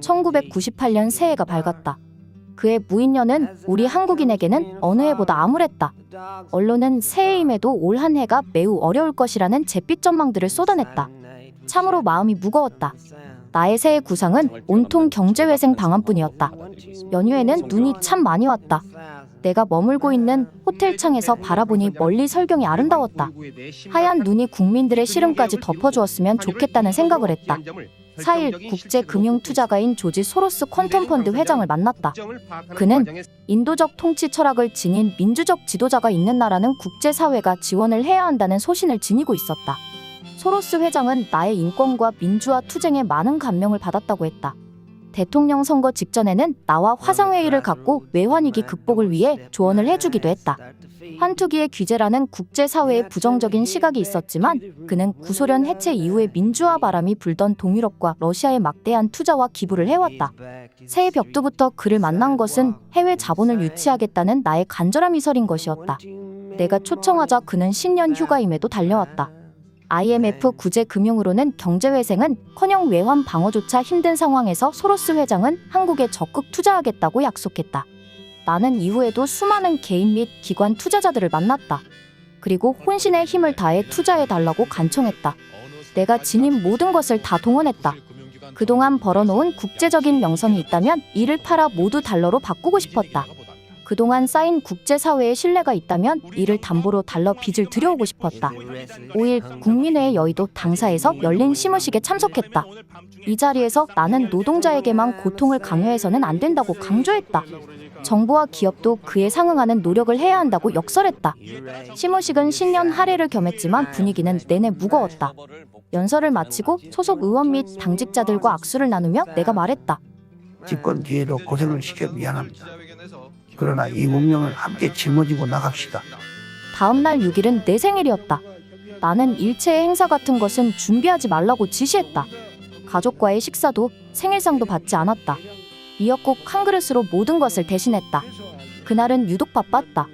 1998년 새해가 밝았다. 그해 무인년은 우리 한국인에게는 어느 해보다 암울했다. 언론은 새해임에도 올 한 해가 매우 어려울 것이라는 잿빛 전망들을 쏟아냈다. 참으로 마음이 무거웠다. 나의 새해 구상은 온통 경제회생 방안뿐이었다. 연휴에는 눈이 참 많이 왔다. 내가 머물고 있는 호텔 창에서 바라보니 멀리 설경이 아름다웠다. 하얀 눈이 국민들의 시름까지 덮어주었으면 좋겠다는 생각을 했다. 4일 국제금융투자가인 조지 소로스 퀀텀펀드 회장을 만났다. 그는 인도적 통치 철학을 지닌 민주적 지도자가 있는 나라는 국제사회가 지원을 해야 한다는 소신을 지니고 있었다. 소로스 회장은 나의 인권과 민주화 투쟁에 많은 감명을 받았다고 했다. 대통령 선거 직전에는 나와 화상회의를 갖고 외환위기 극복을 위해 조언을 해주기도 했다. 환투기의 규제라는 국제사회의 부정적인 시각이 있었지만 그는 구소련 해체 이후에 민주화 바람이 불던 동유럽과 러시아에 막대한 투자와 기부를 해왔다. 새해 벽두부터 그를 만난 것은 해외 자본을 유치하겠다는 나의 간절함이 서린 것이었다. 내가 초청하자 그는 신년 휴가임에도 달려왔다. IMF 구제금융으로는 경제회생은커녕 외환 방어조차 힘든 상황에서 소로스 회장은 한국에 적극 투자하겠다고 약속했다. 나는 이후에도 수많은 개인 및 기관 투자자들을 만났다. 그리고 혼신의 힘을 다해 투자해달라고 간청했다. 내가 지닌 모든 것을 다 동원했다. 그동안 벌어놓은 국제적인 명성이 있다면 이를 팔아 모두 달러로 바꾸고 싶었다. 그동안 쌓인 국제사회의 신뢰가 있다면 이를 담보로 달러 빚을 들여오고 싶었다. 5일 국민회의 여의도 당사에서 열린 시무식에 참석했다. 이 자리에서 나는 노동자에게만 고통을 강요해서는 안 된다고 강조했다. 정부와 기업도 그에 상응하는 노력을 해야 한다고 역설했다. 시무식은 신년 할애를 겸했지만 분위기는 내내 무거웠다. 연설을 마치고 소속 의원 및 당직자들과 악수를 나누며 내가 말했다. 집권 뒤에도 고생을 시켜 미안합니다. 그러나 이 운명을 함께 짊어지고 나갑시다. 다음 날 6일은 내 생일이었다. 나는 일체의 행사 같은 것은 준비하지 말라고 지시했다. 가족과의 식사도 생일상도 받지 않았다. 미역국 한 그릇으로 모든 것을 대신했다. 그날은 유독 바빴다.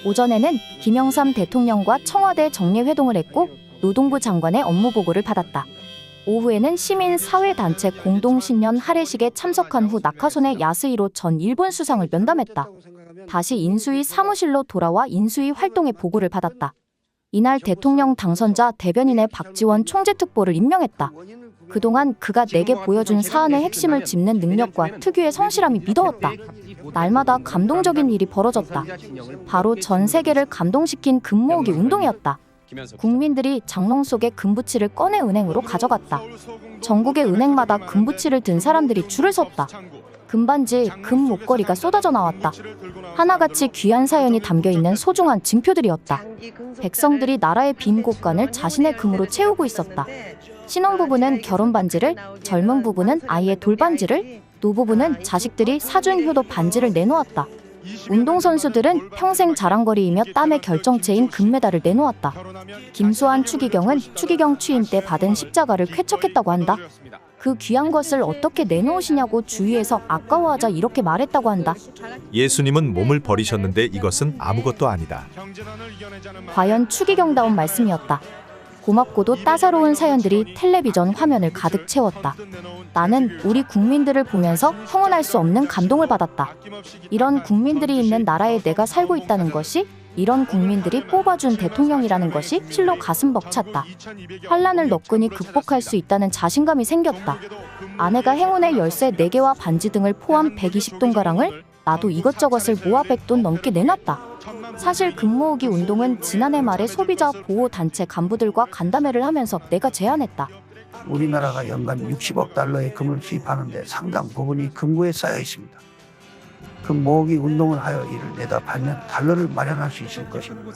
오전에는 김영삼 대통령과 청와대 정례회동을 했고 노동부 장관의 업무 보고를 받았다. 오후에는 시민사회단체 공동신년 할애식에 참석한 후 낙하손의 야스히로 전 일본 수상을 면담했다. 다시 인수위 사무실로 돌아와 인수위 활동의 보고를 받았다. 이날 대통령 당선자 대변인의 박지원 총재특보를 임명했다. 그동안 그가 내게 보여준 사안의 핵심을 짚는 능력과 특유의 성실함이 믿어왔다. 날마다 감동적인 일이 벌어졌다. 바로 전 세계를 감동시킨 금 모으기 운동이었다. 국민들이 장롱 속에 금부치를 꺼내 은행으로 가져갔다. 전국의 은행마다 금부치를 든 사람들이 줄을 섰다. 금반지, 금 목걸이가 쏟아져 나왔다. 하나같이 귀한 사연이 담겨있는 소중한 증표들이었다. 백성들이 나라의 빈 곳간을 자신의 금으로 채우고 있었다. 신혼부부는 결혼반지를, 젊은 부부는 아이의 돌반지를, 노부부는 자식들이 사준 효도 반지를 내놓았다. 운동선수들은 평생 자랑거리이며 땀의 결정체인 금메달을 내놓았다. 김수환 추기경은 추기경 취임 때 받은 십자가를 쾌척했다고 한다. 그 귀한 것을 어떻게 내놓으시냐고 주위에서 아까워하자 이렇게 말했다고 한다. 예수님은 몸을 버리셨는데 이것은 아무것도 아니다. 과연 추기경다운 말씀이었다. 고맙고도 따사로운 사연들이 텔레비전 화면을 가득 채웠다. 나는 우리 국민들을 보면서 형언할 수 없는 감동을 받았다. 이런 국민들이 있는 나라에 내가 살고 있다는 것이, 이런 국민들이 뽑아준 대통령이라는 것이 실로 가슴 벅찼다. 환란을 너끈히 극복할 수 있다는 자신감이 생겼다. 아내가 행운의 열쇠 4개와 반지 등을 포함 120돈가량을, 나도 이것저것을 모아 100돈 넘게 내놨다. 사실 금 모으기 운동은 지난해 말에 소비자 보호단체 간부들과 간담회를 하면서 내가 제안했다. 우리나라가 연간 60억 달러의 금을 수입하는데 상당 부분이 금고에 쌓여 있습니다. 금 모으기 운동을 하여 이를 내다 팔면 달러를 마련할 수 있을 것입니다.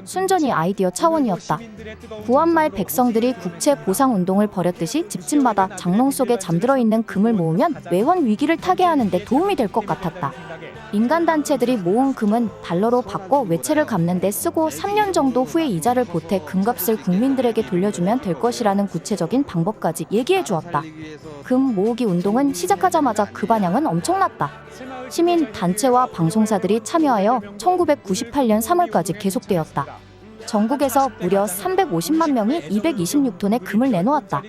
순전히 아이디어 차원이었다. 구한말 백성들이 국채 보상 운동을 벌였듯이 집집마다 장롱 속에 잠들어 있는 금을 모으면 외환 위기를 타개하는 데 도움이 될 것 같았다. 민간단체들이 모은 금은 달러로 바꿔 외채를 갚는 데 쓰고 3년 정도 후에 이자를 보태 금값을 국민들에게 돌려주면 될 것이라는 구체적인 방법까지 얘기해 주었다. 금 모으기 운동은 시작하자마자 그 반향은 엄청났다. 시민, 단체와 방송사들이 참여하여 1998년 3월까지 계속되었다. 전국에서 무려 350만 명이 226톤의 금을 내놓았다.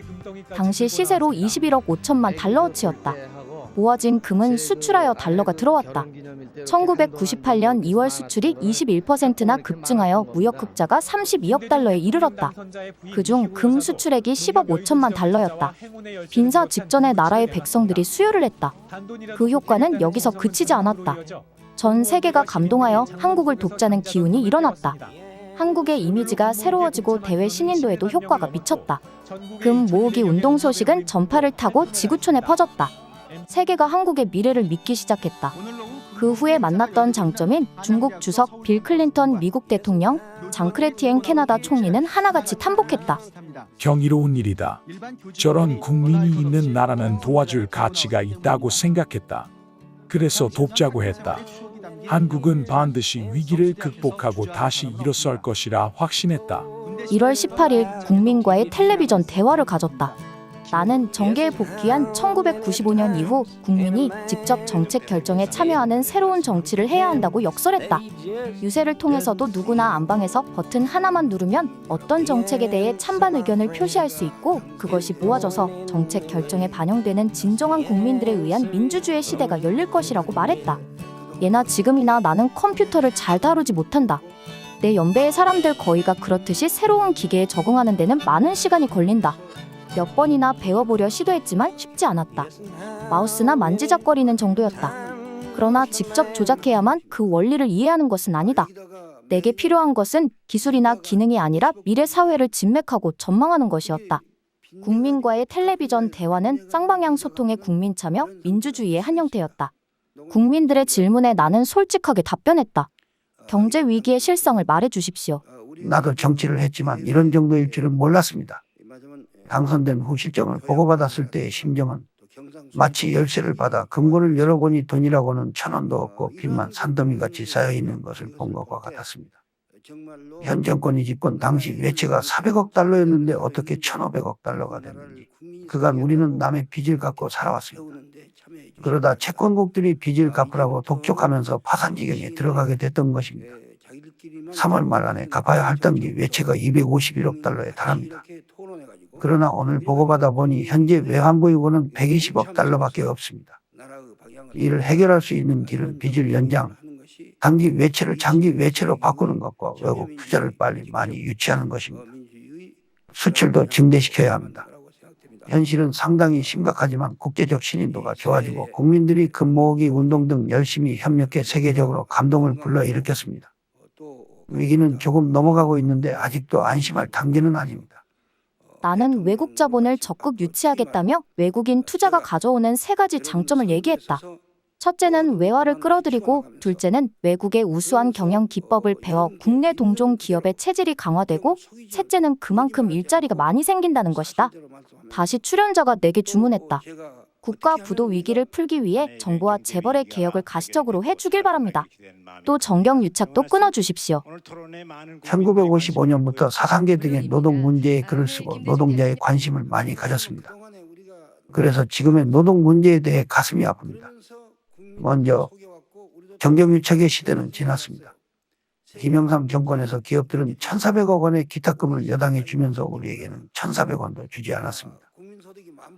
당시 시세로 21억 5천만 달러어치였다. 모아진 금은 수출하여 달러가 들어왔다. 1998년 2월 수출이 21%나 급증하여 무역 흑자가 32억 달러에 이르렀다. 그중 금 수출액이 10억 5천만 달러였다. 빈사 직전에 나라의 백성들이 수요를 했다. 그 효과는 여기서 그치지 않았다. 전 세계가 감동하여 한국을 돕자는 기운이 일어났다. 한국의 이미지가 새로워지고 대외 신인도에도 효과가 미쳤다. 금 모으기 운동 소식은 전파를 타고 지구촌에 퍼졌다. 세계가 한국의 미래를 믿기 시작했다. 그 후에 만났던 장점인 중국 주석 빌 클린턴 미국 대통령, 장 크레티엔 캐나다 총리는 하나같이 탄복했다. 경이로운 일이다. 저런 국민이 있는 나라는 도와줄 가치가 있다고 생각했다. 그래서 돕자고 했다. 한국은 반드시 위기를 극복하고 다시 일어설 것이라 확신했다. 1월 18일 국민과의 텔레비전 대화를 가졌다. 나는 정계에 복귀한 1995년 이후 국민이 직접 정책 결정에 참여하는 새로운 정치를 해야 한다고 역설했다. 유세를 통해서도 누구나 안방에서 버튼 하나만 누르면 어떤 정책에 대해 찬반 의견을 표시할 수 있고 그것이 모아져서 정책 결정에 반영되는 진정한 국민들에 의한 민주주의 시대가 열릴 것이라고 말했다. 예나 지금이나 나는 컴퓨터를 잘 다루지 못한다. 내 연배의 사람들 거의가 그렇듯이 새로운 기계에 적응하는 데는 많은 시간이 걸린다. 몇 번이나 배워보려 시도했지만 쉽지 않았다. 마우스나 만지작거리는 정도였다. 그러나 직접 조작해야만 그 원리를 이해하는 것은 아니다. 내게 필요한 것은 기술이나 기능이 아니라 미래 사회를 진맥하고 전망하는 것이었다. 국민과의 텔레비전 대화는 쌍방향 소통의 국민 참여, 민주주의의 한 형태였다. 국민들의 질문에 나는 솔직하게 답변했다. 경제 위기의 실상을 말해주십시오. 나도 정치를 했지만 이런 정도일 줄은 몰랐습니다. 당선된 후 실정을 보고받았을 때의 심정은 마치 열쇠를 받아 금고를 열어보니 돈이라고는 1,000원도 없고 빚만 산더미같이 쌓여있는 것을 본 것과 같았습니다. 현 정권이 집권 당시 외채가 400억 달러였는데 어떻게 1,500억 달러가 됐는지 그간 우리는 남의 빚을 갚고 살아왔습니다. 그러다 채권국들이 빚을 갚으라고 독촉하면서 파산 지경에 들어가게 됐던 것입니다. 3월 말 안에 갚아야 할 단기 외채가 251억 달러에 달합니다. 그러나 오늘 보고받아 보니 현재 외환보유고는 120억 달러밖에 없습니다. 이를 해결할 수 있는 길은 빚을 연장, 단기 외채를 장기 외채로 바꾸는 것과 외국 투자를 빨리 많이 유치하는 것입니다. 수출도 증대시켜야 합니다. 현실은 상당히 심각하지만 국제적 신인도가 좋아지고 국민들이 금 모으기 운동 등 열심히 협력해 세계적으로 감동을 불러일으켰습니다. 위기는 조금 넘어가고 있는데 아직도 안심할 단계는 아닙니다. 나는 외국 자본을 적극 유치하겠다며 외국인 투자가 가져오는 3가지 장점을 얘기했다. 첫째는 외화를 끌어들이고, 둘째는 외국의 우수한 경영 기법을 배워 국내 동종 기업의 체질이 강화되고, 셋째는 그만큼 일자리가 많이 생긴다는 것이다. 다시 출연자가 내게 주문했다. 국가 부도 위기를 풀기 위해 정부와 재벌의 개혁을 가시적으로 해주길 바랍니다. 또 정경 유착도 끊어주십시오. 1955년부터 사상계 등의 노동 문제에 글을 쓰고 노동자의 관심을 많이 가졌습니다. 그래서 지금의 노동 문제에 대해 가슴이 아픕니다. 먼저 정경유착의 시대는 지났습니다. 김영삼 정권에서 기업들은 1,400억 원의 기탁금을 여당에 주면서 우리에게는 1,400원도 주지 않았습니다.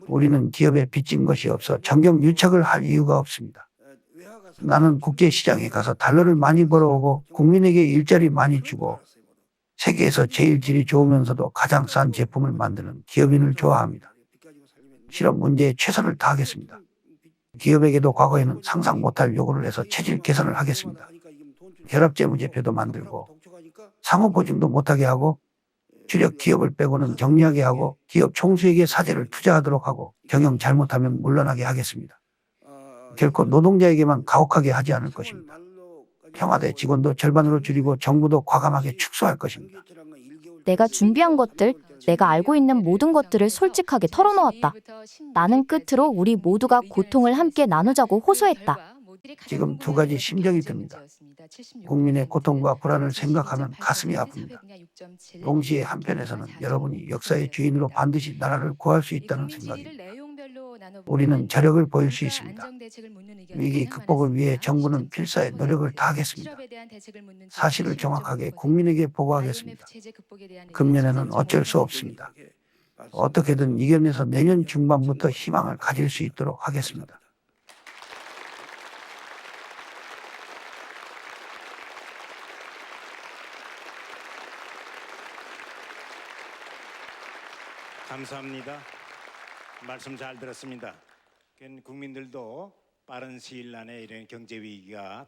우리는 기업에 빚진 것이 없어 정경유착을 할 이유가 없습니다. 나는 국제시장에 가서 달러를 많이 벌어오고 국민에게 일자리 많이 주고 세계에서 제일 질이 좋으면서도 가장 싼 제품을 만드는 기업인을 좋아합니다. 실업 문제에 최선을 다하겠습니다. 기업에게도 과거에는 상상 못할 요구를 해서 체질 개선을 하겠습니다. 결합재무제표도 만들고 상호보증도 못하게 하고 주력 기업을 빼고는 정리하게 하고 기업 총수에게 사재를 투자하도록 하고 경영 잘못하면 물러나게 하겠습니다. 결코 노동자에게만 가혹하게 하지 않을 것입니다. 청와대 직원도 절반으로 줄이고 정부도 과감하게 축소할 것입니다. 내가 준비한 것들, 내가 알고 있는 모든 것들을 솔직하게 털어놓았다. 나는 끝으로 우리 모두가 고통을 함께 나누자고 호소했다. 지금 2가지 심정이 듭니다. 국민의 고통과 불안을 생각하면 가슴이 아픕니다. 동시에 한편에서는 여러분이 역사의 주인으로 반드시 나라를 구할 수 있다는 생각입니다. 우리는 저력을 보일 수 있습니다. 위기 극복을 위해 정부는 필사의 노력을 다하겠습니다. 사실을 정확하게 국민에게 보고하겠습니다. 금년에는 어쩔 수 없습니다. 어떻게든 이겨내서 내년 중반부터 희망을 가질 수 있도록 하겠습니다. 감사합니다. 말씀 잘 들었습니다. 국민들도 빠른 시일 안에 이런 경제 위기가